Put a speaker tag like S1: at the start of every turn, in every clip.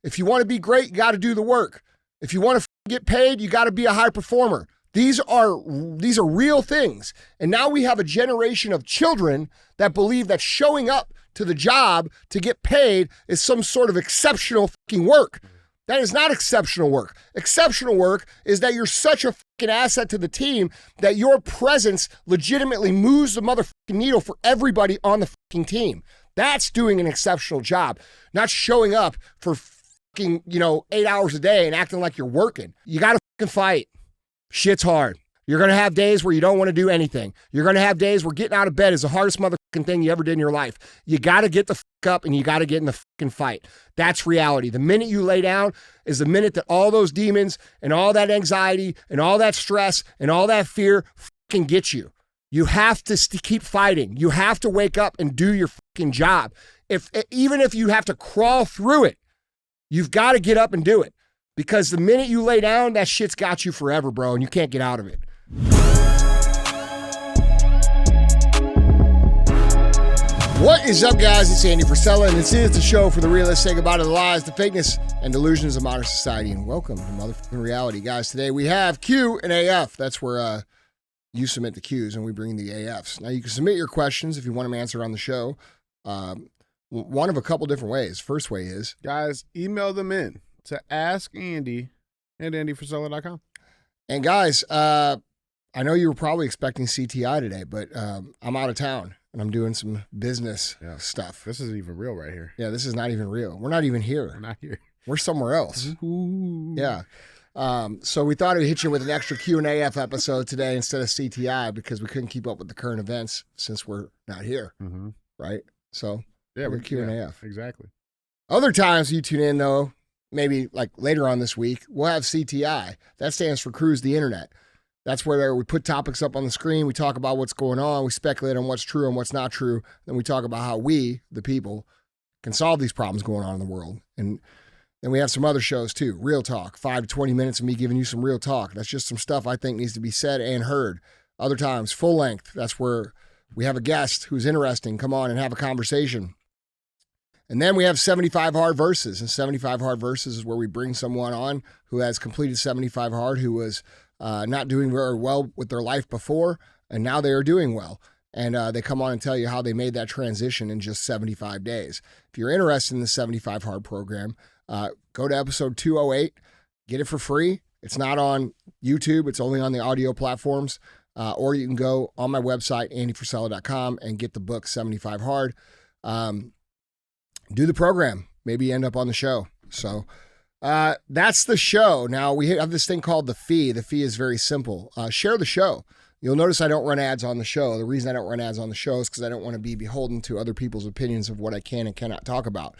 S1: If you want to be great, you got to do the work. If you want to get paid, you got to be a high performer. These are real things. And now we have a generation of children that believe that showing up to the job to get paid is some sort of exceptional fucking work. That is not exceptional work. Exceptional work is that you're such a fucking asset to the team that your presence legitimately moves the motherfucking needle for everybody on the fucking team. That's doing an exceptional job, not showing up for fucking, 8 hours a day and acting like you're working. You got to fucking fight. Shit's hard. You're going to have days where you don't want to do anything. You're going to have days where getting out of bed is the hardest motherfucking thing you ever did in your life. You got to get the fuck up and you got to get in the fucking fight. That's reality. The minute you lay down is the minute that all those demons and all that anxiety and all that stress and all that fear fucking get you. You have to keep fighting. You have to wake up and do your fucking job. Even if you have to crawl through it, you've got to get up and do it. Because the minute you lay down, that shit's got you forever, bro, and you can't get out of it. What is up, guys? It's Andy Frisella, and this is the show for the realists. Say goodbye to the lies, the fakeness, and delusions of modern society, and welcome to motherfucking reality. Guys, today we have Q&AF. That's where you submit the Qs, and we bring the AFs. Now, you can submit your questions if you want them answered on the show. One of a couple different ways. First way is,
S2: guys, email them in to askandy@andyfrisella.com.
S1: And guys, I know you were probably expecting CTI today, but I'm out of town and I'm doing some business stuff.
S2: This isn't even real right here.
S1: Yeah, this is not even real. We're not even here.
S2: We're not here.
S1: We're somewhere else.
S2: Ooh.
S1: Yeah. So we thought we'd hit you with an extra Q&AF episode today instead of CTI because we couldn't keep up with the current events since we're not here, right? So we're Q&AF.
S2: Yeah, exactly.
S1: Other times you tune in, though, maybe like later on this week, we'll have CTI. That stands for Cruise the Internet. That's where we put topics up on the screen. We talk about what's going on. We speculate on what's true and what's not true. Then we talk about how we, the people, can solve these problems going on in the world. And then we have some other shows too. Real Talk, 5 to 20 minutes of me giving you some real talk. That's just some stuff I think needs to be said and heard. Other times, full length. That's where we have a guest who's interesting. Come on and have a conversation. And then we have 75 Hard Verses. And 75 Hard Verses is where we bring someone on who has completed 75 Hard, who was not doing very well with their life before, and now they are doing well. And they come on and tell you how they made that transition in just 75 days. If you're interested in the 75 Hard program, go to episode 208. Get it for free. It's not on YouTube. It's only on the audio platforms. Or you can go on my website, andyfrisella.com, and get the book 75 Hard. Do the program. Maybe you end up on the show. So that's the show. Now, we have this thing called the fee. The fee is very simple. Share the show. You'll notice I don't run ads on the show. The reason I don't run ads on the show is because I don't want to be beholden to other people's opinions of what I can and cannot talk about.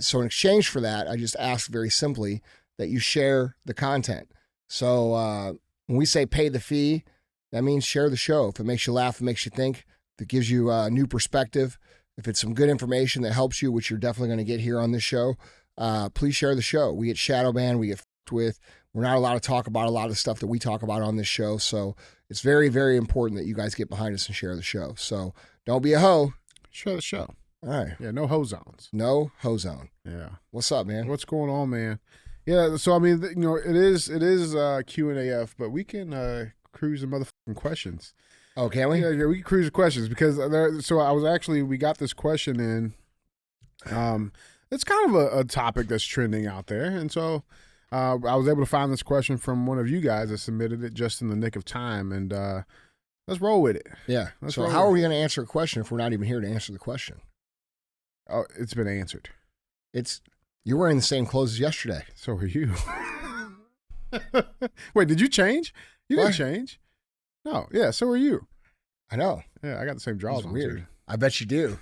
S1: So in exchange for that, I just ask very simply that you share the content. So when we say pay the fee, that means share the show. If it makes you laugh, if it makes you think, if it gives you a new perspective, if it's some good information that helps you, which you're definitely going to get here on this show, please share the show. We get shadow banned. We get f***ed with. We're not allowed to talk about a lot of stuff that we talk about on this show. So it's very, very important that you guys get behind us and share the show. So don't be a hoe.
S2: Share the show.
S1: All right.
S2: Yeah, no hoe zones.
S1: No hoe zone.
S2: Yeah.
S1: What's up, man?
S2: What's going on, man? Yeah, so I mean, it is Q&AF, but we can cruise the motherfucking questions.
S1: Oh, can we?
S2: Yeah, we can cruise the questions because we got this question in. It's kind of a topic that's trending out there. And so I was able to find this question from one of you guys that submitted it just in the nick of time. And let's roll with it.
S1: Yeah. So how are we going to answer a question if we're not even here to answer the question?
S2: Oh, it's been answered.
S1: You're wearing the same clothes as yesterday.
S2: So are you. Wait, did you change? You didn't change. No, yeah, so are you.
S1: I know.
S2: Yeah, I got the same drawers on.
S1: Weird.
S2: Too.
S1: I bet you do.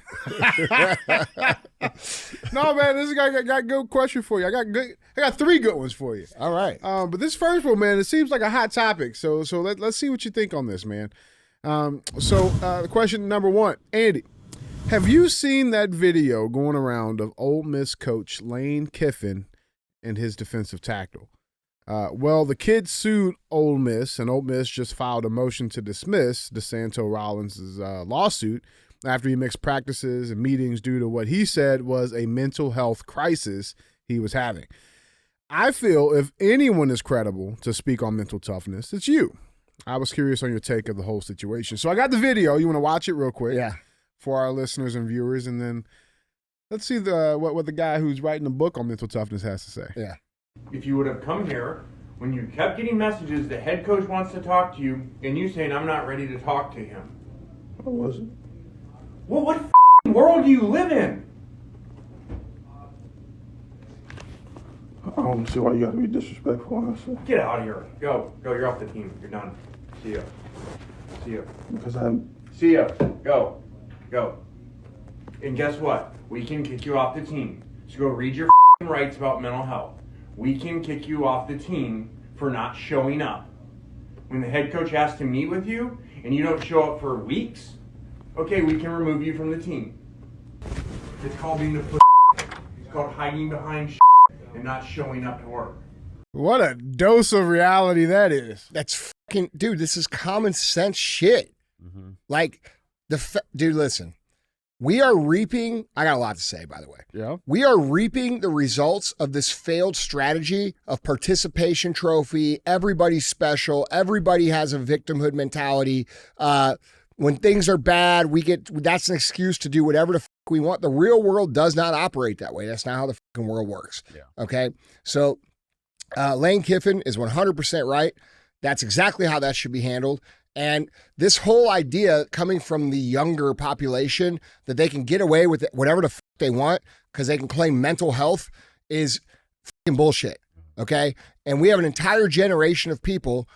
S2: No, man, this guy got a good question for you. I got 3 good ones for you.
S1: All right.
S2: But this first one, man, it seems like a hot topic. So let's see what you think on this, man. The question number 1, Andy, have you seen that video going around of Ole Miss coach Lane Kiffin and his defensive tackle? Well, the kid sued Ole Miss, and Ole Miss just filed a motion to dismiss DeSanto Rollins' lawsuit after he mixed practices and meetings due to what he said was a mental health crisis he was having. I feel if anyone is credible to speak on mental toughness, it's you. I was curious on your take of the whole situation. So I got the video. You want to watch it real quick?
S1: Yeah.
S2: For our listeners and viewers, and then let's see what the guy who's writing the book on mental toughness has to say.
S1: Yeah.
S3: If you would have come here when you kept getting messages, the head coach wants to talk to you, and you saying, I'm not ready to talk to him.
S4: I wasn't.
S3: Well, what world do you live in?
S4: I don't see why you gotta be disrespectful, honestly.
S3: Get out of here. Go. You're off the team. You're done. See ya.
S4: Because
S3: See ya. Go. And guess what? We can kick you off the team. So go read your rights about mental health. We can kick you off the team for not showing up. When the head coach has to meet with you and you don't show up for weeks, okay, we can remove you from the team. It's called being a pussy. It's called hiding behind and not showing up to work.
S2: What a dose of reality that is.
S1: That's fucking, dude, this is common sense shit.
S2: Mm-hmm.
S1: Like, dude, listen. We are reaping, I got a lot to say, by the way.
S2: Yeah.
S1: We are reaping the results of this failed strategy of participation trophy. Everybody's special. Everybody has a victimhood mentality. When things are bad, that's an excuse to do whatever the fuck we want. The real world does not operate that way. That's not how the fucking world works.
S2: Yeah.
S1: Okay. So Lane Kiffin is 100% right. That's exactly how that should be handled. And this whole idea coming from the younger population that they can get away with whatever the fuck they want because they can claim mental health is fucking bullshit. Okay. And we have an entire generation of people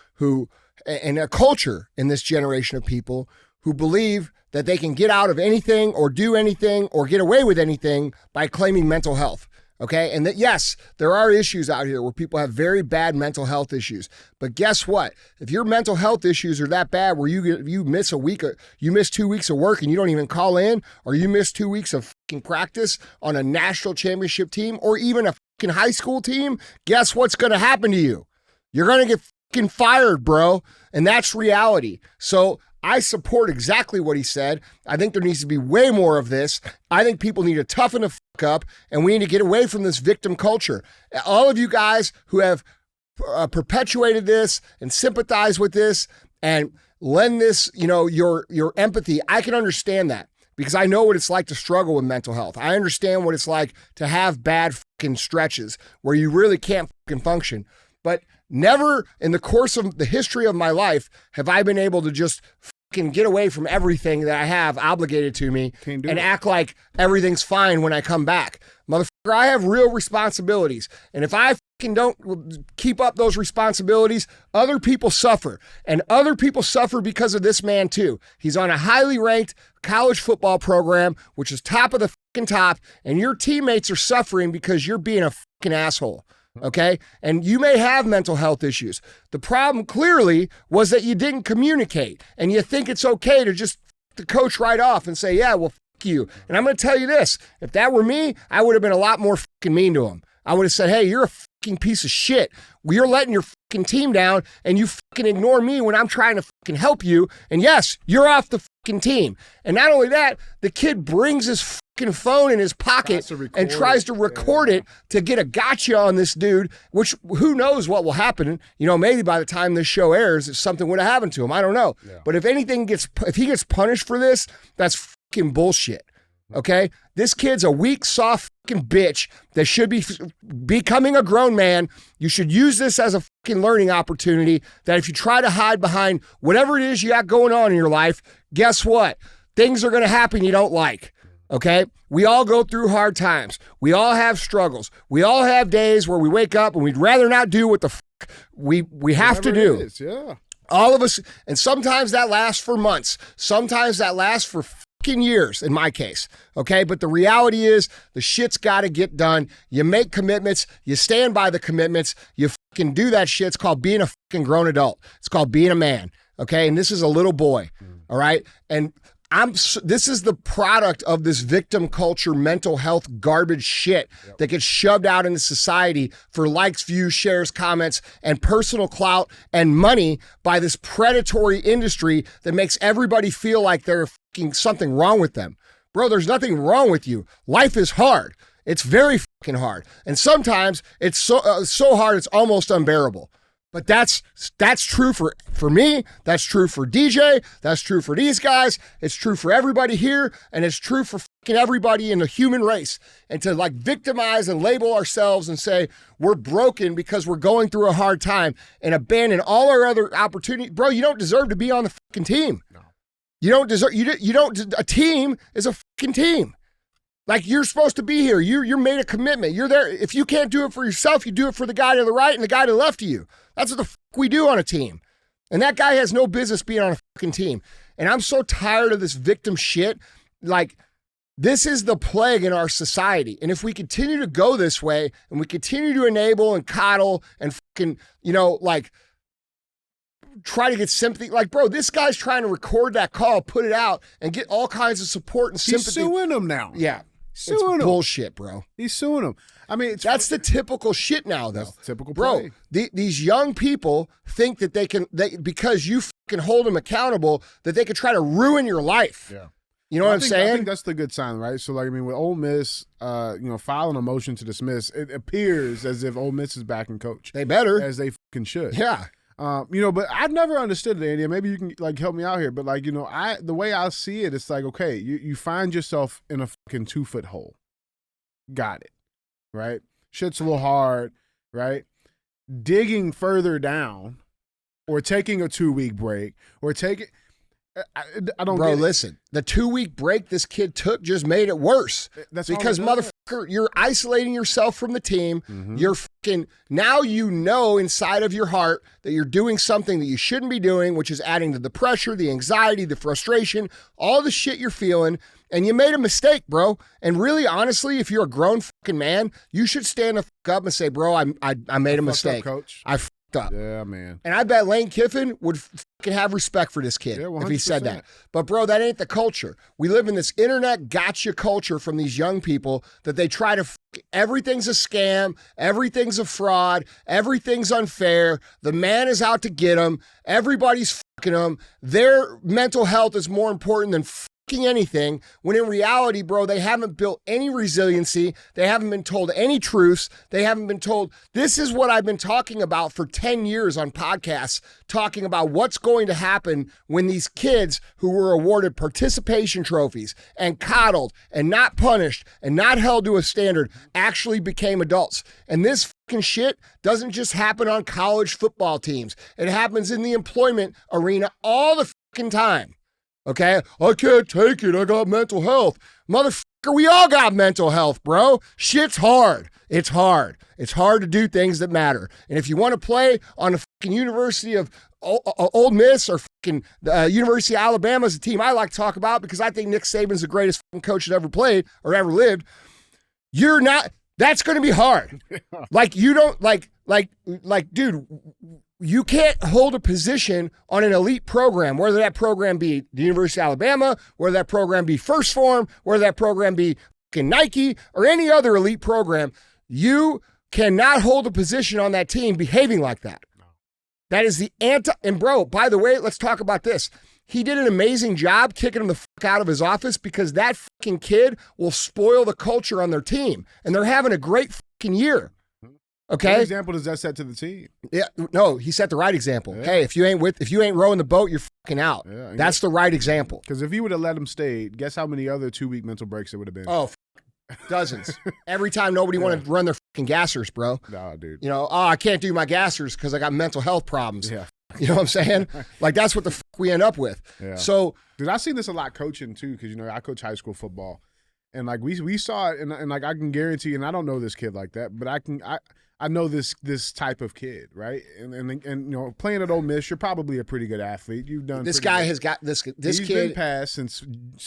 S1: and a culture in this generation of people who believe that they can get out of anything or do anything or get away with anything by claiming mental health. Okay. And that, yes, there are issues out here where people have very bad mental health issues. But guess what? If your mental health issues are that bad where you miss you miss 2 weeks of work and you don't even call in, or you miss 2 weeks of fucking practice on a national championship team or even a fucking high school team, guess what's going to happen to you? You're going to get fucking fired, bro. And that's reality. So I support exactly what he said. I think there needs to be way more of this. I think people need to toughen the fuck up, and we need to get away from this victim culture. All of you guys who have perpetuated this and sympathize with this and lend this, your empathy, I can understand that because I know what it's like to struggle with mental health. I understand what it's like to have bad fucking stretches where you really can't fucking function. But never in the course of the history of my life have I been able to just fucking get away from everything that I have obligated to me and act like everything's fine when I come back. Motherfucker, I have real responsibilities. And if I fucking don't keep up those responsibilities, other people suffer. And other people suffer because of this man too. He's on a highly ranked college football program, which is top of the fucking top, and your teammates are suffering because you're being a fucking asshole. Okay. And you may have mental health issues. The problem clearly was that you didn't communicate and you think it's okay to just the coach right off and say, yeah, well, fuck you. And I'm going to tell you this, if that were me, I would have been a lot more fucking mean to him. I would have said, hey, you're a fucking piece of shit. You're letting your fucking team down and you fucking ignore me when I'm trying to fucking help you. And yes, you're off the fucking team. And not only that, the kid brings his fucking phone in his pocket and tries to record it to get a gotcha on this dude, which who knows what will happen. Maybe by the time this show airs, if something would have happened to him. I don't know. Yeah. But if he gets punished for this, that's fucking bullshit. Okay? This kid's a weak, soft fucking bitch that should be becoming a grown man. You should use this as a fucking learning opportunity that if you try to hide behind whatever it is you got going on in your life, guess what? Things are going to happen you don't like. Okay? We all go through hard times. We all have struggles. We all have days where we wake up and we'd rather not do what the fuck we have to do.
S2: Yeah.
S1: All of us, and sometimes that lasts for months. Sometimes that lasts for fucking years in my case. Okay? But the reality is the shit's got to get done. You make commitments. You stand by the commitments. You fucking do that shit. It's called being a fucking grown adult. It's called being a man. Okay? And this is a little boy. All right? And this is the product of this victim culture, mental health garbage shit that gets shoved out into society for likes, views, shares, comments, and personal clout and money by this predatory industry that makes everybody feel like there's fucking something wrong with them. Bro, there's nothing wrong with you. Life is hard. It's very fucking hard. And sometimes it's so hard it's almost unbearable. But that's true for me. That's true for DJ. That's true for these guys. It's true for everybody here. And it's true for fucking everybody in the human race. And to like victimize and label ourselves and say we're broken because we're going through a hard time and abandon all our other opportunities. Bro, you don't deserve to be on the fucking team. No. You don't deserve, a team is a fucking team. Like, you're supposed to be here. You're made a commitment. You're there. If you can't do it for yourself, you do it for the guy to the right and the guy to the left of you. That's what the fuck we do on a team. And that guy has no business being on a fucking team. And I'm so tired of this victim shit. Like, this is the plague in our society. And if we continue to go this way and we continue to enable and coddle and fucking, like, try to get sympathy. Like, bro, this guy's trying to record that call, put it out, and get all kinds of support and sympathy.
S2: He's suing him now.
S1: Yeah.
S2: Suing
S1: it's
S2: him.
S1: Bullshit, bro.
S2: He's suing him. I mean,
S1: that's the typical shit now, though.
S2: That's the typical
S1: play. Bro, these young people think that because you fucking hold them accountable, that they could try to ruin your life.
S2: Yeah.
S1: You know what I'm saying?
S2: I think that's the good sign, right? So, like, I mean, with Ole Miss, filing a motion to dismiss, it appears as if Ole Miss is backing coach.
S1: They better.
S2: As they fucking should.
S1: Yeah.
S2: But I've never understood it, Andy. Maybe you can like help me out here. But like, the way I see it, it's like, okay, you find yourself in a fucking 2-foot hole. Got it. Right? Shit's a little hard, right? Digging further down or taking a 2-week break or taking I don't
S1: Bro,
S2: get it.
S1: Listen, the 2-week break this kid took just made it worse.
S2: That's
S1: because, motherfucker, you're isolating yourself from the team. Mm-hmm. You're fucking, now you know inside of your heart that you're doing something that you shouldn't be doing, which is adding to the pressure, the anxiety, the frustration, all the shit you're feeling. And you made a mistake, bro. And really, honestly, if you're a grown fucking man, you should stand the fuck up and say, bro, I made a mistake.
S2: Up, coach.
S1: I fucked up.
S2: Yeah, man.
S1: And I bet Lane Kiffin would fucking have respect for this kid if he said that. But, bro, that ain't the culture. We live in this internet gotcha culture from these young people that they try to everything's a scam, everything's a fraud, everything's unfair. The man is out to get them. Everybody's fucking them. Their mental health is more important than anything, when in reality, bro, they haven't built any resiliency. They haven't been told any truths. They haven't been told. This is what I've been talking about for 10 years on podcasts, talking about what's going to happen when these kids who were awarded participation trophies and coddled and not punished and not held to a standard actually became adults. And this fucking shit doesn't just happen on college football teams. It happens in the employment arena all the fucking time. Okay, I can't take it. I got mental health. Motherfucker, we all got mental health, bro. Shit's hard. It's hard. It's hard to do things that matter. And if you want to play on the fucking University of Ole Miss or fucking University of Alabama is a team I like to talk about because I think Nick Saban's the greatest fucking coach that ever played or ever lived, you're not, that's going to be hard. Like, you don't, like, dude, you can't hold a position on an elite program, whether that program be the University of Alabama, whether that program be First Form, whether that program be fucking Nike or any other elite program. You cannot hold a position on that team behaving like that. No. That is the and bro, by the way, let's talk about this. He did an amazing job kicking him the fuck out of his office because that fucking kid will spoil the culture on their team. And they're having a great fucking year. Okay.
S2: What example does that set to the team?
S1: Yeah, no, he set the right example. Yeah. Hey, if you ain't rowing the boat, you're fucking out. Yeah, that's the right example.
S2: Because if he would have let him stay, guess how many other 2-week mental breaks it would have been?
S1: Oh, dozens. Every time nobody wanted to run their fucking gassers, bro.
S2: Nah, dude.
S1: I can't do my gassers because I got mental health problems. Yeah. You know what I'm saying? Like, that's what the fuck we end up with. Yeah. So,
S2: dude, I've seen this a lot coaching too, because I coach high school football, and like we saw it, and like I can guarantee, and I don't know this kid like that, but I know this type of kid, right? And playing at Ole Miss, you're probably a pretty good athlete. You've done
S1: this guy has got this
S2: He's
S1: kid
S2: been passed since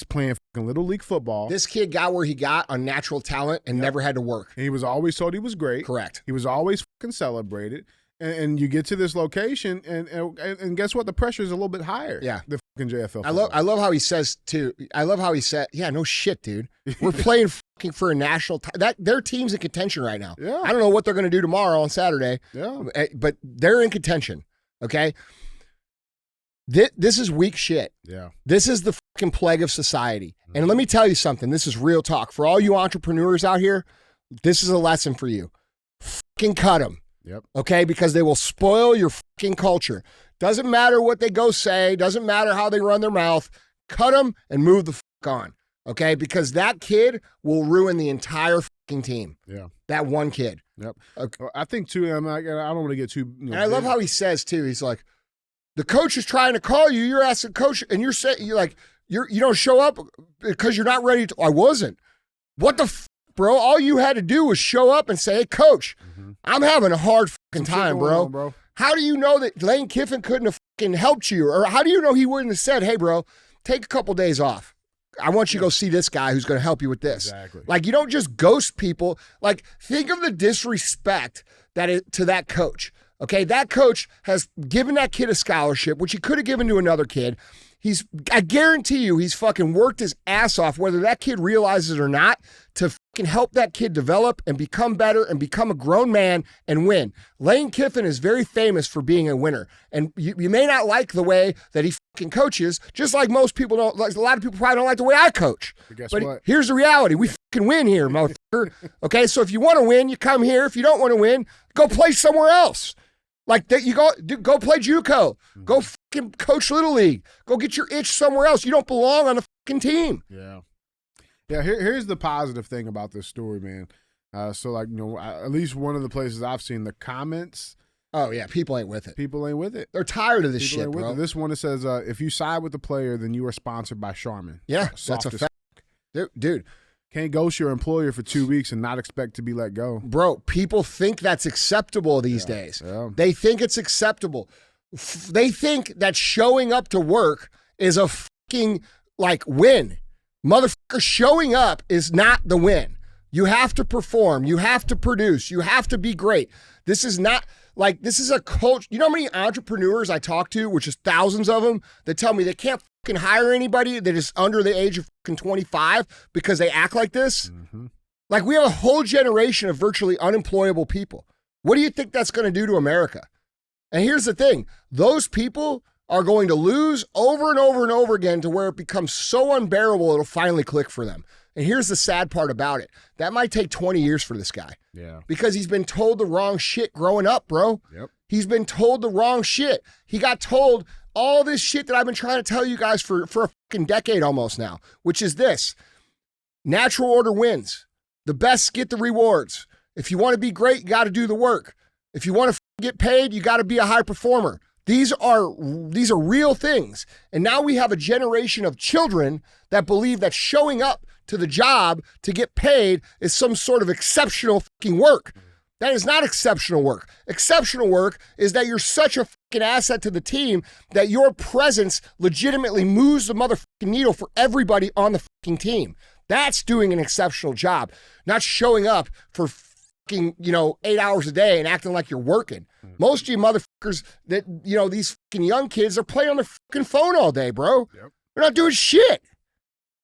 S2: playing fucking little league football.
S1: This kid got where he got on natural talent and never had to work.
S2: And he was always told he was great.
S1: Correct.
S2: He was always fucking celebrated. And you get to this location, and guess what? The pressure is a little bit higher.
S1: Yeah,
S2: the fucking JFL.
S1: I love how he says too. I love how he said, "Yeah, no shit, dude. We're playing fucking for a national. Their team's in contention right now.
S2: Yeah,
S1: I don't know what they're going to do tomorrow on Saturday.
S2: Yeah,
S1: but they're in contention. Okay, this is weak shit.
S2: Yeah,
S1: this is the fucking plague of society. And let me tell you something. This is real talk for all you entrepreneurs out here. this is a lesson for you. Fucking cut them.
S2: Yep.
S1: Okay? Because they will spoil your fucking culture. Doesn't matter what they go say. Doesn't matter how they run their mouth. Cut them and move the fuck on. Okay? Because that kid will ruin the entire fucking team.
S2: Yeah.
S1: That one kid.
S2: Yep.
S1: Okay.
S2: I think too. I don't want to get too.
S1: And I love how he says too. He's like, the coach is trying to call you. You're asking coach, and you're saying you don't show up because you're not ready to. I wasn't. What the bro? All you had to do was show up and say, "Hey, coach, I'm having a hard fucking time, bro." How do you know that Lane Kiffin couldn't have fucking helped you, or how do you know he wouldn't have said, "Hey, bro, take a couple days off. I want you to go see this guy who's going to help you with this."
S2: Exactly.
S1: Like, you don't just ghost people. Like, think of the disrespect to that coach. Okay, that coach has given that kid a scholarship, which he could have given to another kid. I guarantee you, he's fucking worked his ass off, whether that kid realizes it or not, to fucking help that kid develop and become better and become a grown man and win. Lane Kiffin is very famous for being a winner. And you may not like the way that he fucking coaches, just like most people don't. Like, a lot of people probably don't like the way I coach.
S2: But guess
S1: but
S2: what?
S1: Here's the reality. We fucking win here, motherfucker. Okay, so if you want to win, you come here. If you don't want to win, go play somewhere else. Like that, you go play JUCO. Go fucking coach Little League. Go get your itch somewhere else. You don't belong on the fucking team.
S2: Yeah. Yeah, here's the positive thing about this story, man. So, like, at least one of the places I've seen the comments.
S1: Oh, yeah, people ain't with it.
S2: People ain't with it.
S1: They're tired of this
S2: People
S1: shit,
S2: ain't with
S1: bro.
S2: it. This one, it says, if you side with the player, then you are sponsored by Charmin.
S1: Yeah, that's a fact. Dude.
S2: Can't ghost your employer for 2 weeks and not expect to be let go.
S1: Bro, people think that's acceptable these days.
S2: Yeah.
S1: They think it's acceptable. They think that showing up to work is a fucking, like, win. Motherfucker, showing up is not the win. You have to perform. You have to produce. You have to be great. This is not, like, this is a culture. You know how many entrepreneurs I talk to, which is thousands of them, that tell me they can't fucking hire anybody that is under the age of fucking 25 because they act like this?
S2: Mm-hmm.
S1: Like, we have a whole generation of virtually unemployable people. What do you think that's going to do to America? And here's the thing. Those people are going to lose over and over and over again to where it becomes so unbearable it'll finally click for them. And here's the sad part about it. That might take 20 years for this guy.
S2: Yeah.
S1: Because he's been told the wrong shit growing up, bro.
S2: Yep.
S1: He's been told the wrong shit. He got told all this shit that I've been trying to tell you guys for a fucking decade almost now, which is this. Natural order wins. The best get the rewards. If you want to be great, you got to do the work. If you want to get paid, you got to be a high performer. These are real things. And now we have a generation of children that believe that showing up to the job to get paid is some sort of exceptional fucking work. That is not exceptional work. Exceptional work is that you're such a fucking asset to the team that your presence legitimately moves the motherfucking needle for everybody on the fucking team. That's doing an exceptional job, not showing up for fucking, 8 hours a day and acting like you're working. Most of you motherfuckers that, these fucking young kids are playing on their fucking phone all day, bro.
S2: Yep.
S1: They're not doing shit.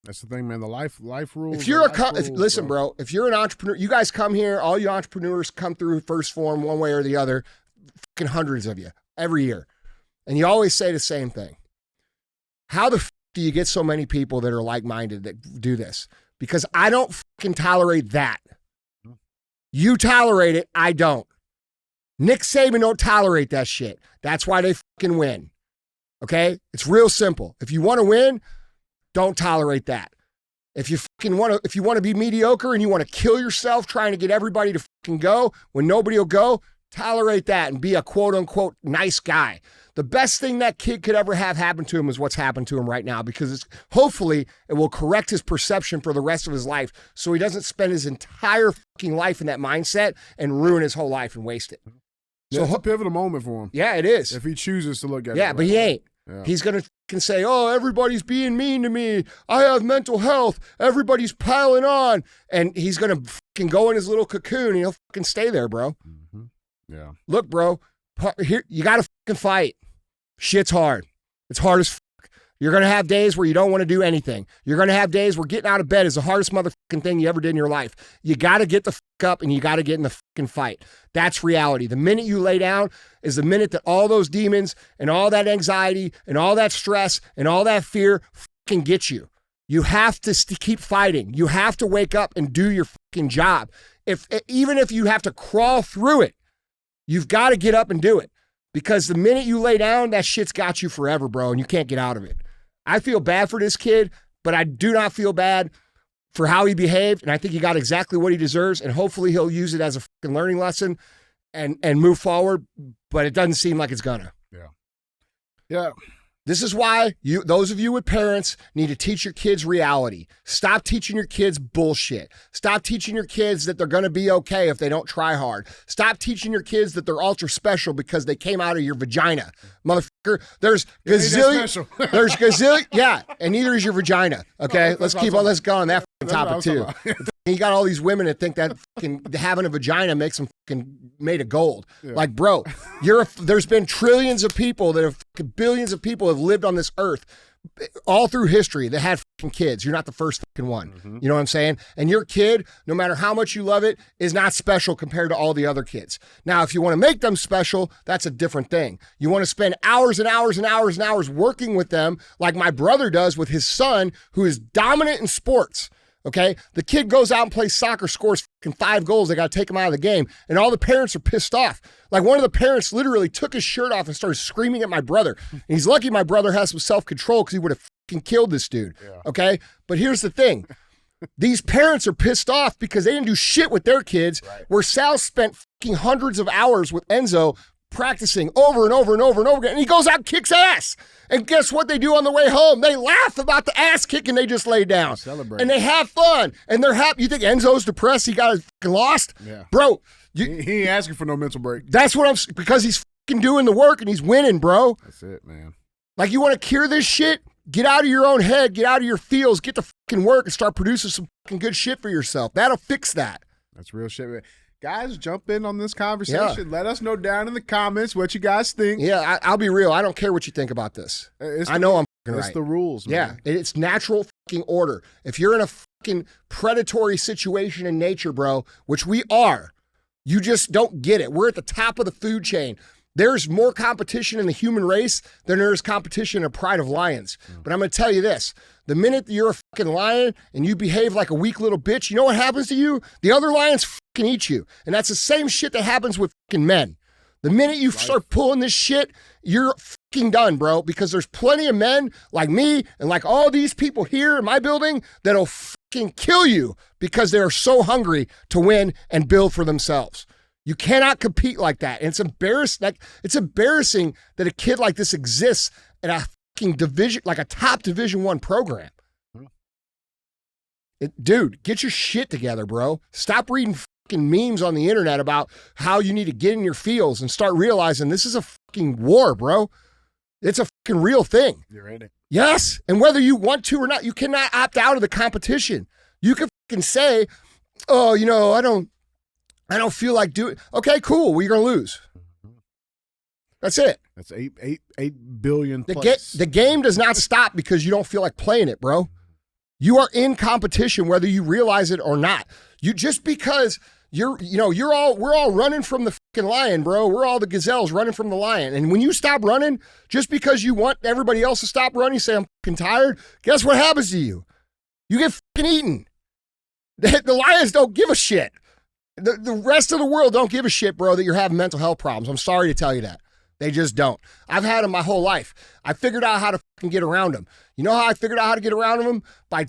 S2: That's the thing, man. The life rules.
S1: If you're listen, bro, if you're an entrepreneur, you guys come here, all you entrepreneurs come through First Form one way or the other, fucking hundreds of you every year. And you always say the same thing. How the do you get so many people that are like-minded that do this? Because I don't fucking tolerate that. You tolerate it, I don't. Nick Saban don't tolerate that shit. That's why they fucking win. Okay? It's real simple. If you want to win, don't tolerate that. If you want to be mediocre and you want to kill yourself trying to get everybody to fucking go when nobody will go, tolerate that and be a quote unquote nice guy. The best thing that kid could ever have happen to him is what's happened to him right now, because hopefully it will correct his perception for the rest of his life so he doesn't spend his entire fucking life in that mindset and ruin his whole life and waste it.
S2: Yeah, it's a pivotal moment for him.
S1: Yeah, it is.
S2: If he chooses to look at it.
S1: Yeah, but he ain't. Yeah. He's going to say, oh, everybody's being mean to me. I have mental health. Everybody's piling on. And he's going to fucking go in his little cocoon and he'll fucking stay there, bro.
S2: Mm-hmm. Yeah.
S1: Look, bro, here, you got to fucking fight. Shit's hard. It's hard as fuck. You're going to have days where you don't want to do anything. You're going to have days where getting out of bed is the hardest motherfucking thing you ever did in your life. You got to get the fuck up and you got to get in the fucking fight. That's reality. The minute you lay down is the minute that all those demons and all that anxiety and all that stress and all that fear fucking get you. You have to keep fighting. You have to wake up and do your fucking job. Even if you have to crawl through it, you've got to get up and do it. Because the minute you lay down, that shit's got you forever, bro, and you can't get out of it. I feel bad for this kid, but I do not feel bad for how he behaved, and I think he got exactly what he deserves, and hopefully he'll use it as a fucking learning lesson and move forward, but it doesn't seem like it's gonna.
S2: Yeah.
S1: This is why those of you with parents need to teach your kids reality. Stop teaching your kids bullshit. Stop teaching your kids that they're going to be okay if they don't try hard. Stop teaching your kids that they're ultra special because they came out of your vagina. Motherfucker, there's gazillion, yeah, and neither is your vagina, okay? Let's go on that fucking topic too. You got all these women that think that fucking having a vagina makes them fucking made of gold. Yeah. Like, bro, there's been trillions of people billions of people have lived on this earth all through history that had fucking kids. You're not the first fucking one. Mm-hmm. You know what I'm saying? And your kid, no matter how much you love it, is not special compared to all the other kids. Now, if you want to make them special, that's a different thing. You want to spend hours and hours and hours and hours working with them like my brother does with his son, who is dominant in sports. Okay, the kid goes out and plays soccer, scores fucking 5 goals. They got to take him out of the game, and all the parents are pissed off. Like, one of the parents literally took his shirt off and started screaming at my brother. And he's lucky my brother has some self-control because he would have fucking killed this dude. Yeah. Okay, but here's the thing: these parents are pissed off because they didn't do shit with their kids. Right. Where Sal spent fucking hundreds of hours with Enzo practicing over and over and over and over again, and he goes out and kicks ass. And guess what they do on the way home? They laugh about the ass kicking they just laid down. Celebrate. And they have fun. And they're happy. You think Enzo's depressed? He got fucking lost?
S2: Yeah.
S1: Bro.
S2: He ain't asking for no mental break.
S1: That's what because he's fucking doing the work and he's winning, bro.
S2: That's it, man.
S1: Like, you want to cure this shit? Get out of your own head. Get out of your feels. Get to fucking work and start producing some fucking good shit for yourself. That'll fix that.
S2: That's real shit, man. Guys, jump in on this conversation. Yeah. Let us know down in the comments what you guys think.
S1: Yeah, I'll be real. I don't care what you think about this. I know I'm fucking right.
S2: It's the rules, man.
S1: Yeah, it's natural fucking order. If you're in a fucking predatory situation in nature, bro, which we are, you just don't get it. We're at the top of the food chain. There's more competition in the human race than there is competition in pride of lions. But I'm going to tell you this. The minute that you're a fucking lion and you behave like a weak little bitch, you know what happens to you? The other lions fucking eat you. And that's the same shit that happens with fucking men. The minute you start pulling this shit, you're fucking done, bro, because there's plenty of men like me and like all these people here in my building that'll fucking kill you because they're so hungry to win and build for themselves. You cannot compete like that. And it's embarrassing that a kid like this exists at a fucking division, like a top Division I program. Dude, get your shit together, bro. Stop reading fucking memes on the internet about how you need to get in your feels and start realizing this is a fucking war, bro. It's a fucking real thing.
S2: You're in it.
S1: Yes. And whether you want to or not, you cannot opt out of the competition. You can fucking say, oh, you know, I don't feel like doing. Okay, cool. Well, you're gonna lose. That's it.
S2: That's 8 billion.
S1: The game does not stop because you don't feel like playing it, bro. You are in competition whether you realize it or not. You just because we're all running from the fucking lion, bro. We're all the gazelles running from the lion. And when you stop running, just because you want everybody else to stop running, you say I'm fucking tired. Guess what happens to you? You get fucking eaten. The lions don't give a shit. The rest of the world don't give a shit, bro, that you're having mental health problems. I'm sorry to tell you that. They just don't. I've had them my whole life. I figured out how to fucking get around them. You know how I figured out how to get around them? By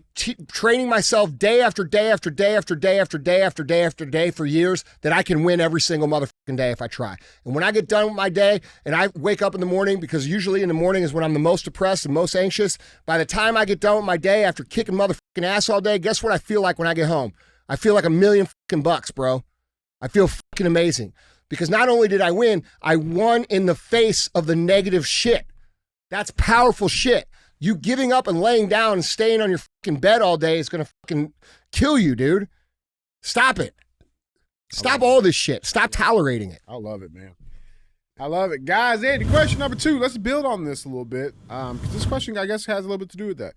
S1: training myself day after day after day after day after day after day after day for years that I can win every single motherfucking day if I try. And when I get done with my day and I wake up in the morning, because usually in the morning is when I'm the most depressed and most anxious, by the time I get done with my day after kicking motherfucking ass all day, guess what I feel like when I get home? I feel like $1 million fucking bucks, bro. I feel fucking amazing. Because not only did I win, I won in the face of the negative shit. That's powerful shit. You giving up and laying down and staying on your fucking bed all day is going to fucking kill you, dude. Stop it. Stop all this shit. Stop tolerating it.
S2: I love it, man. I love it. Guys, Andy, question number 2. Let's build on this a little bit. Because this question, I guess, has a little bit to do with that.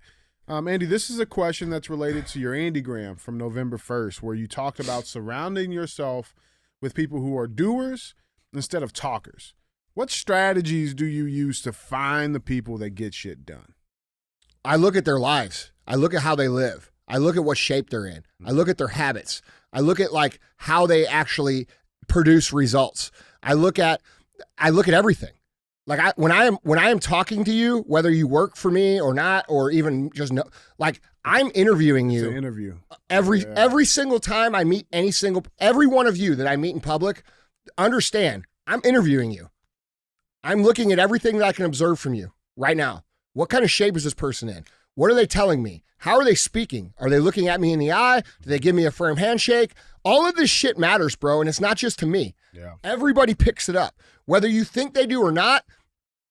S2: Andy, this is a question that's related to your Andygram from November 1st, where you talked about surrounding yourself with people who are doers instead of talkers. What strategies do you use to find the people that get shit done?
S1: I look at their lives. I look at how they live. I look at what shape they're in. I look at their habits. I look at like how they actually produce results. I look at everything. Like when I am talking to you, whether you work for me or not, or even just know, like I'm interviewing you.
S2: It's an interview.
S1: Every single time I meet every one of you that I meet in public, understand I'm interviewing you. I'm looking at everything that I can observe from you right now. What kind of shape is this person in? What are they telling me? How are they speaking? Are they looking at me in the eye? Do they give me a firm handshake? All of this shit matters, bro, and it's not just to me.
S2: Yeah.
S1: Everybody picks it up. Whether you think they do or not,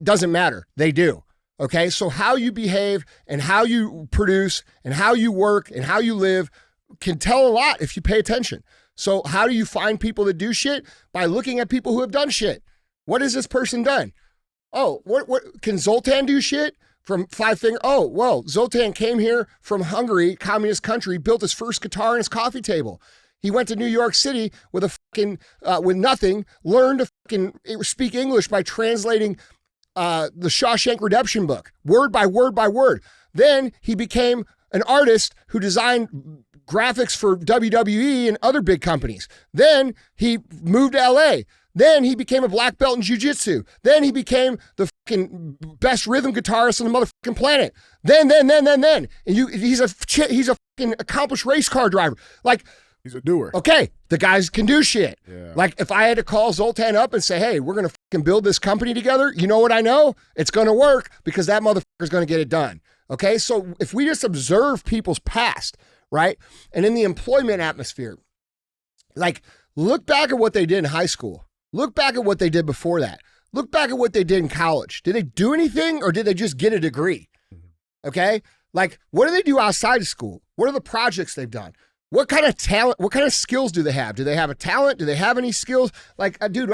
S1: doesn't matter. They do. Okay? So how you behave and how you produce and how you work and how you live can tell a lot if you pay attention. So how do you find people that do shit? By looking at people who have done shit. What has this person done? Oh, what can Zoltan do shit? From Five Finger. Oh, well, Zoltan came here from Hungary, communist country, built his first guitar on his coffee table. He went to New York City with with nothing, learned to fucking speak English by translating the Shawshank Redemption book, word by word by word. Then he became an artist who designed graphics for WWE and other big companies. Then he moved to LA. Then he became a black belt in jiu-jitsu. Then he became the fucking best rhythm guitarist on the motherfucking planet. Then. And he's a fucking accomplished race car driver. Like,
S2: he's a doer.
S1: Okay, the guys can do shit.
S2: Yeah.
S1: Like, if I had to call Zoltan up and say, hey, we're going to fucking build this company together, you know what I know? It's going to work because that motherfucker's going to get it done. Okay, so if we just observe people's past, right? And in the employment atmosphere, like, look back at what they did in high school. Look back at what they did before that. Look back at what they did in college. Did they do anything or did they just get a degree? Okay? Like, what do they do outside of school? What are the projects they've done? What kind of talent, what kind of skills do they have? Do they have a talent? Do they have any skills? Like, dude,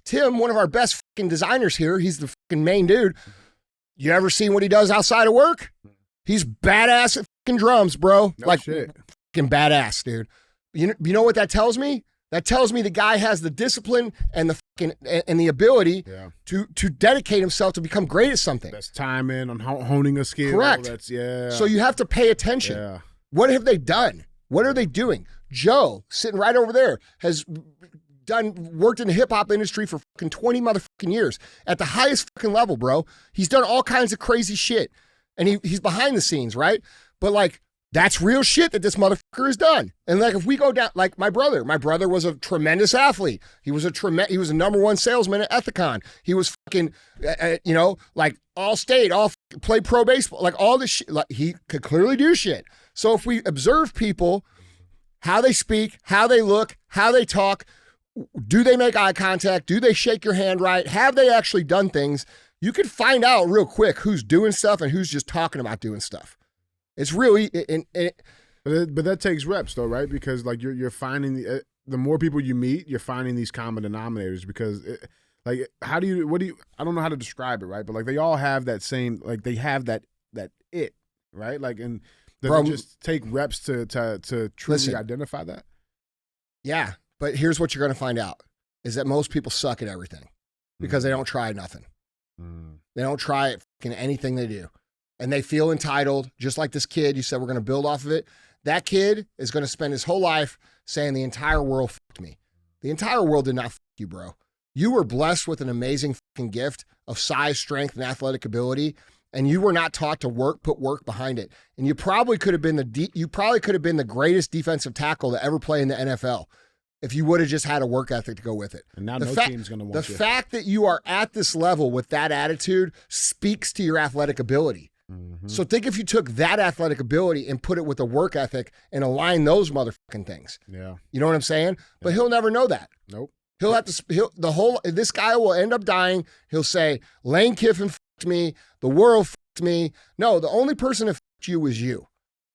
S1: Tim, one of our best fucking designers here, he's the fucking main dude. You ever seen what he does outside of work? He's badass at fucking drums, bro.
S2: No
S1: like,
S2: shit.
S1: fucking badass, dude. You know what that tells me? That tells me the guy has the discipline and the fucking and the ability to dedicate himself to become great at something.
S2: That's time in on honing a skill.
S1: Correct.
S2: That's
S1: So you have to pay attention.
S2: Yeah.
S1: What have they done? What are they doing? Joe, sitting right over there, has worked in the hip hop industry for fucking 20 motherfucking years at the highest fucking level, bro. He's done all kinds of crazy shit, and he's behind the scenes, right? But like, that's real shit that this motherfucker has done. And like, if we go down, like my brother was a tremendous athlete. He was a number one salesman at Ethicon. He was fucking, like all state, played pro baseball, like all this shit. Like, he could clearly do shit. So if we observe people, how they speak, how they look, how they talk, do they make eye contact? Do they shake your hand right? Have they actually done things? You can find out real quick who's doing stuff and who's just talking about doing stuff. It's really,
S2: but that takes reps though, right? Because like you're finding the more people you meet, you're finding these common denominators. Because I don't know how to describe it, right? But like they all have that same, like they have that it, right? Like, and does it just take reps to truly identify that?
S1: Yeah, but here's what you're going to find out is that most people suck at everything because they don't try nothing. They don't try fucking anything they do. And they feel entitled, just like this kid. You said we're going to build off of it. That kid is going to spend his whole life saying the entire world fucked me. The entire world did not fuck you, bro. You were blessed with an amazing fucking gift of size, strength, and athletic ability, and you were not taught to put work behind it. And you probably could have been the greatest defensive tackle to ever play in the NFL if you would have just had a work ethic to go with it.
S2: And now team's going to want you.
S1: The fact that you are at this level with that attitude speaks to your athletic ability. So think if you took that athletic ability and put it with a work ethic and align those motherfucking things.
S2: Yeah.
S1: You know what I'm saying? But he'll never know that.
S2: Nope.
S1: He'll have to, this guy will end up dying. He'll say, Lane Kiffin fucked me. The world fucked me. No, the only person that fucked you was you.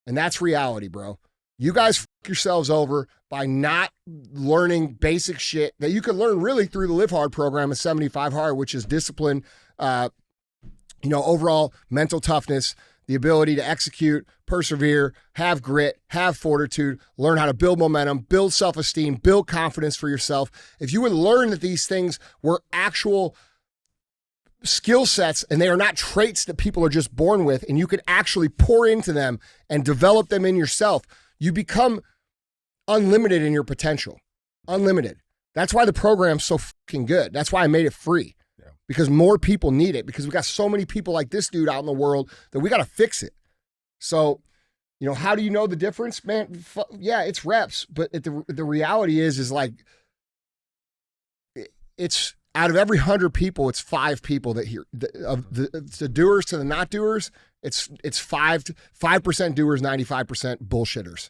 S1: And that's reality, bro. You guys fuck yourselves over by not learning basic shit that you could learn really through the Live Hard program at 75 Hard, which is discipline, overall mental toughness, the ability to execute, persevere, have grit, have fortitude, learn how to build momentum, build self-esteem, build confidence for yourself. If you would learn that these things were actual skill sets, and they are not traits that people are just born with, and you can actually pour into them and develop them in yourself, you become unlimited in your potential. Unlimited. That's why the program's so fucking good. That's why I made it free. Yeah. Because more people need it, because we got so many people like this dude out in the world that we got to fix it. So, how do you know the difference, man? Yeah, it's reps, but the reality is like, it's out of every 100 people, it's 5 people that hear the doers to the not doers. It's 5% doers, 95% bullshitters.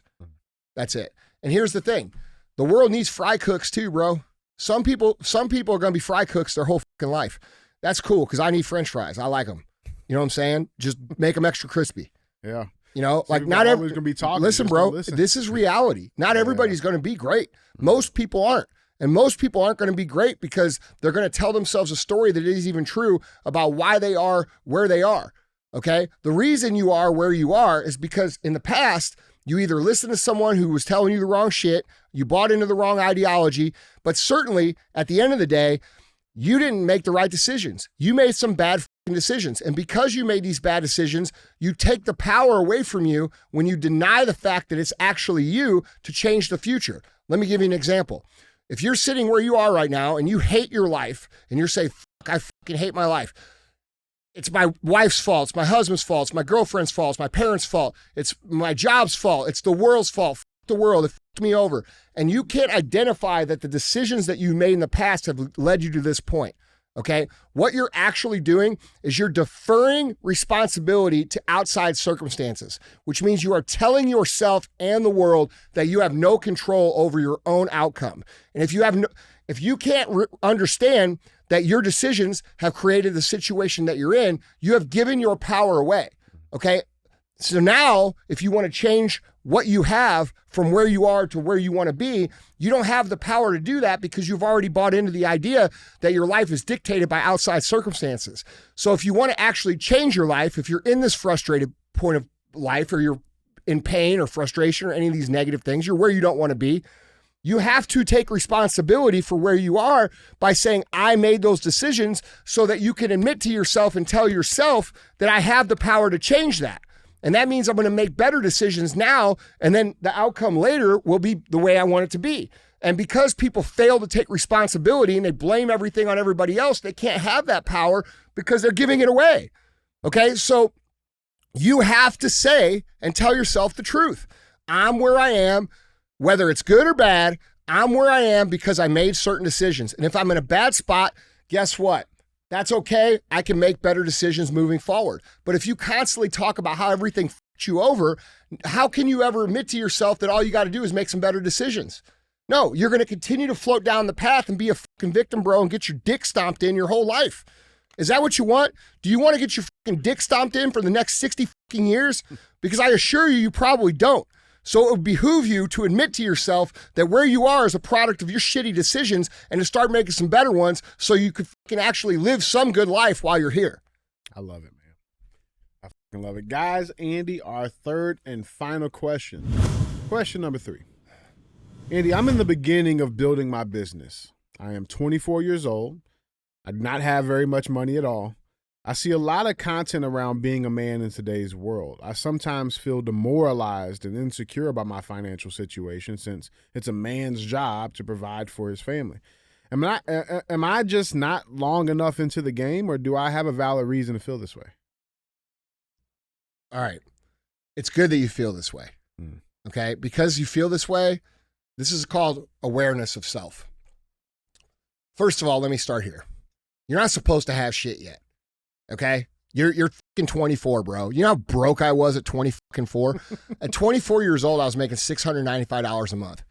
S1: That's it. And here's the thing: the world needs fry cooks too, bro. Some people are going to be fry cooks their whole fucking life. That's cool, because I need French fries. I like them. You know what I'm saying? Just make them extra crispy.
S2: Yeah.
S1: So like not everyone's
S2: going to be talking.
S1: Listen, bro, this is reality. Not everybody's going to be great. Most people aren't. And most people aren't going to be great because they're going to tell themselves a story that isn't even true about why they are where they are. Okay? The reason you are where you are is because in the past, you either listened to someone who was telling you the wrong shit, you bought into the wrong ideology, but certainly at the end of the day, you didn't make the right decisions. You made some bad decisions. And because you made these bad decisions, you take the power away from you when you deny the fact that it's actually you to change the future. Let me give you an example. If you're sitting where you are right now and you hate your life and you're saying, fuck, I fucking hate my life. It's my wife's fault. It's my husband's fault. It's my girlfriend's fault. It's my parents' fault. It's my job's fault. It's the world's fault. Fuck the world. It fucked me over. And you can't identify that the decisions that you made in the past have led you to this point. Okay? What you're actually doing is you're deferring responsibility to outside circumstances, which means you are telling yourself and the world that you have no control over your own outcome. And if you can't understand that your decisions have created the situation that you're in, you have given your power away. Okay? So now, if you want to change what you have from where you are to where you want to be, you don't have the power to do that because you've already bought into the idea that your life is dictated by outside circumstances. So if you want to actually change your life, if you're in this frustrated point of life, or you're in pain or frustration or any of these negative things, you're where you don't want to be, you have to take responsibility for where you are by saying, I made those decisions, so that you can admit to yourself and tell yourself that I have the power to change that. And that means I'm going to make better decisions now, and then the outcome later will be the way I want it to be. And because people fail to take responsibility and they blame everything on everybody else, they can't have that power because they're giving it away. Okay? So you have to say and tell yourself the truth. I'm where I am, whether it's good or bad. I'm where I am because I made certain decisions. And if I'm in a bad spot, guess what? That's okay. I can make better decisions moving forward. But if you constantly talk about how everything f***ed you over, how can you ever admit to yourself that all you got to do is make some better decisions? No, you're going to continue to float down the path and be a fucking victim, bro, and get your dick stomped in your whole life. Is that what you want? Do you want to get your fucking dick stomped in for the next 60 fucking years? Because I assure you probably don't. So it would behoove you to admit to yourself that where you are is a product of your shitty decisions, and to start making some better ones so you can actually live some good life while you're here.
S2: I love it, man. I fucking love it. Guys, Andy, our third and final question. Question number 3. Andy, I'm in the beginning of building my business. I am 24 years old. I do not have very much money at all. I see a lot of content around being a man in today's world. I sometimes feel demoralized and insecure about my financial situation, since it's a man's job to provide for his family. Am I just not long enough into the game, or do I have a valid reason to feel this way?
S1: All right. It's good that you feel this way. Okay? Because you feel this way, this is called awareness of self. First of all, let me start here. You're not supposed to have shit yet. Okay? You're fucking 24, bro. You know how broke I was at 24? At 24 years old, I was making $695 a month.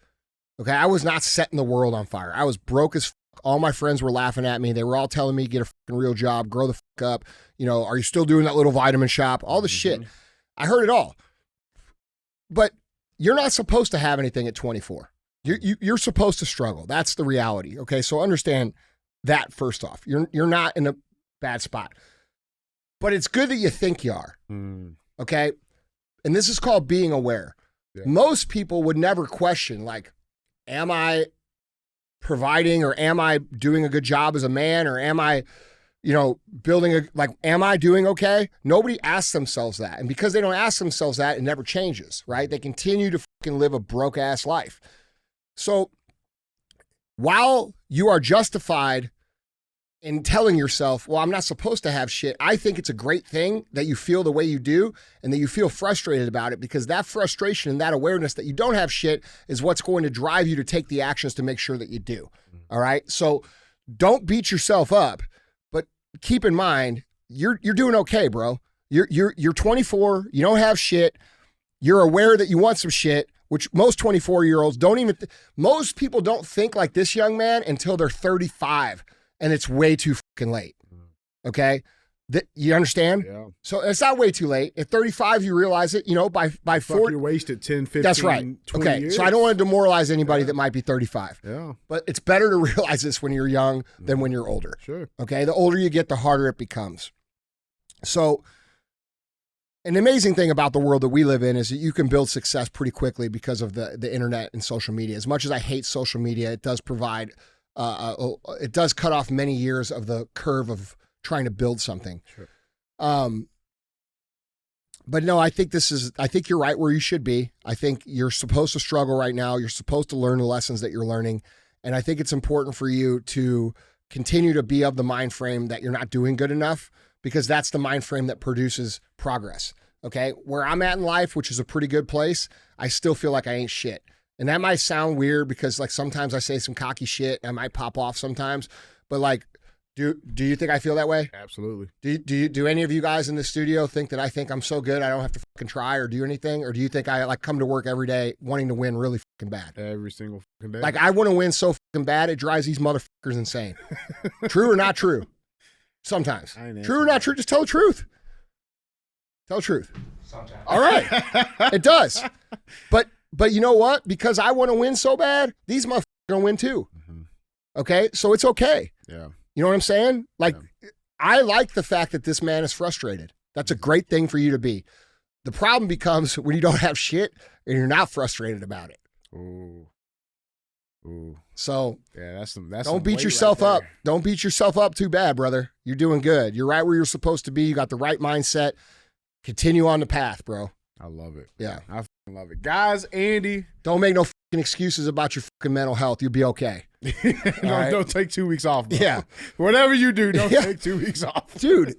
S1: Okay? I was not setting the world on fire. I was broke as fuck. All my friends were laughing at me. They were all telling me, get a fucking real job, grow the fuck up. You know, are you still doing that little vitamin shop? All the shit. I heard it all. But you're not supposed to have anything at 24. You're supposed to struggle. That's the reality. Okay? So understand that first off. You're not in a bad spot. But it's good that you think you are, okay? And this is called being aware. Yeah. Most people would never question, like, am I providing, or am I doing a good job as a man, or am I, building am I doing okay? Nobody asks themselves that. And because they don't ask themselves that, it never changes, right? They continue to fucking live a broke ass life. So while you are justified in telling yourself, well, I'm not supposed to have shit, I think it's a great thing that you feel the way you do and that you feel frustrated about it, because that frustration and that awareness that you don't have shit is what's going to drive you to take the actions to make sure that you do. All right? So don't beat yourself up, but keep in mind, you're doing okay, bro. You're 24, you don't have shit, you're aware that you want some shit, which most 24-year-olds don't even, most people don't think like this young man until they're 35. And it's way too fucking late. Okay? You understand?
S2: Yeah.
S1: So it's not way too late. At 35, you realize it, by 40.
S2: You're wasted 10, 15,
S1: That's right.
S2: 20
S1: Okay.
S2: years.
S1: So I don't want to demoralize anybody that might be 35.
S2: Yeah.
S1: But it's better to realize this when you're young than when you're older.
S2: Sure.
S1: Okay? The older you get, the harder it becomes. So an amazing thing about the world that we live in is that you can build success pretty quickly because of the internet and social media. As much as I hate social media, it does provide it does cut off many years of the curve of trying to build something.
S2: Sure.
S1: But no, I think you're right where you should be. I think you're supposed to struggle right now. You're supposed to learn the lessons that you're learning. And I think it's important for you to continue to be of the mind frame that you're not doing good enough, because that's the mind frame that produces progress. Okay. Where I'm at in life, which is a pretty good place, I still feel like I ain't shit. And that might sound weird because sometimes I say some cocky shit and I might pop off sometimes, but do you think I feel that way?
S2: Absolutely.
S1: Do any of you guys in the studio think that I think I'm so good I don't have to fucking try or do anything? Or do you think I come to work every day wanting to win really fucking bad?
S2: Every single fucking day.
S1: I want to win so fucking bad it drives these motherfuckers insane. True or not true? Sometimes. True or not true? Just tell the truth. Tell the truth.
S3: Sometimes.
S1: All right. It does. But you know what? Because I want to win so bad, these motherfuckers are going to win too.
S2: Mm-hmm.
S1: Okay? So it's okay.
S2: Yeah.
S1: You know what I'm saying? I like the fact that this man is frustrated. That's a great thing for you to be. The problem becomes when you don't have shit and you're not frustrated about it.
S2: Ooh.
S1: So
S2: yeah, that's
S1: don't beat yourself up. Don't beat yourself up too bad, brother. You're doing good. You're right where you're supposed to be. You got the right mindset. Continue on the path, bro.
S2: I love it.
S1: Yeah.
S2: I love it. Guys, Andy.
S1: Don't make no fucking excuses about your fucking mental health. You'll be okay.
S2: Don't take 2 weeks off, bro.
S1: Yeah.
S2: Whatever you do, don't take 2 weeks off.
S1: Dude,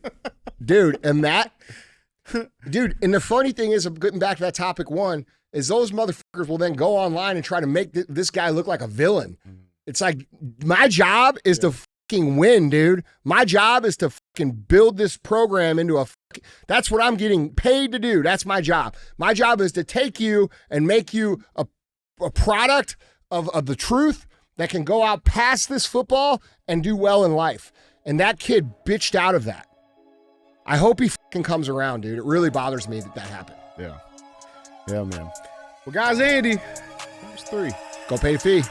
S1: and the funny thing is, getting back to that topic one, is those motherfuckers will then go online and try to make this guy look like a villain. It's like, my job is to fucking win, dude. My job is to fucking build this program into that's what I'm getting paid to do. That's my job. My job is to take you and make you a product of the truth that can go out past this football and do well in life. And that kid bitched out of that. I hope he fucking comes around, dude. It really bothers me that happened.
S2: Yeah. Yeah, man. Well, guys, Andy, that was 3.
S1: Go pay the fee.